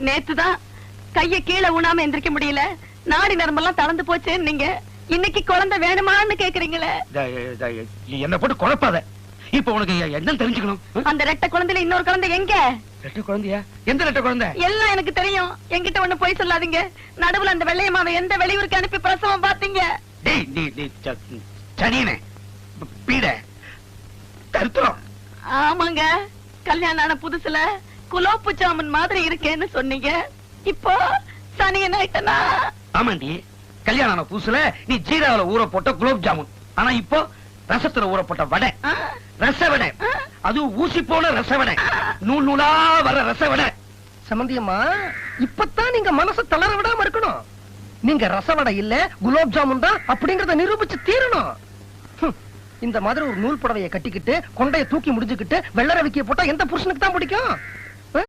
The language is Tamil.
நேத்துதான் கைய கீழே ஊனாம எந்திரிக்க முடியல, நாடி நரம்பெல்லாம் தளர்ந்து போச்சு. நீங்க இன்னைக்கு குழந்தை வேணுமான்னு கேக்குறீங்களே. என்ன போட்டு குழப்பாத. இப்ப உனக்கு என்ன தெரிஞ்சுக்கணும்? அந்த ரெட்டை குழந்தையில இன்னொரு குழந்தை எங்க? ரெட்டை குழந்தையா? எந்த ரெட்டை குழந்தை? எல்லாம் எனக்கு தெரியும். என்கிட்ட ஒண்ணு போய் சொல்லாதீங்க. நடுவுல அந்த வெள்ளையம்மாவை எந்த வெளியூருக்கு அனுப்பி பிரசவம் பாத்தீங்க? சனியனே பீட கருத்துறோம். ஆமாங்க, கல்யாணம் ஆன புதுசுல குலோப்பு ஜாமுன் மாதிரி இருக்கேன்னு சொன்னீங்க. இப்போ சனியன் ஆயிட்டனா? ஆமாண்டி, கல்யாணம் ஆன புதுசுல நீ ஜீராவில ஊற போட்ட குலோப் ஜாமுன், ஆனா இப்போ ரசத்துல ஊற போட்ட வடை, ரச வடை, அது ஊசி போன ரச வடை, நூல் நூலா வர ரச வடை. சம்பந்தியம்மா, இப்பதான் நீங்க மனசு தளர விடாம இருக்கணும். நீங்க ரசவடை இல்ல குலோப் ஜாமுன் தான் அப்படிங்கறத நிரூபிச்சு தீரணும். இந்த மாதிரி ஒரு நூல் புடவையை கட்டிக்கிட்டு கொண்டைய தூக்கி முடிஞ்சுக்கிட்டு வெள்ளரை விக்கிய போட்டா எந்த புருஷனுக்கு தான் பிடிக்கும்?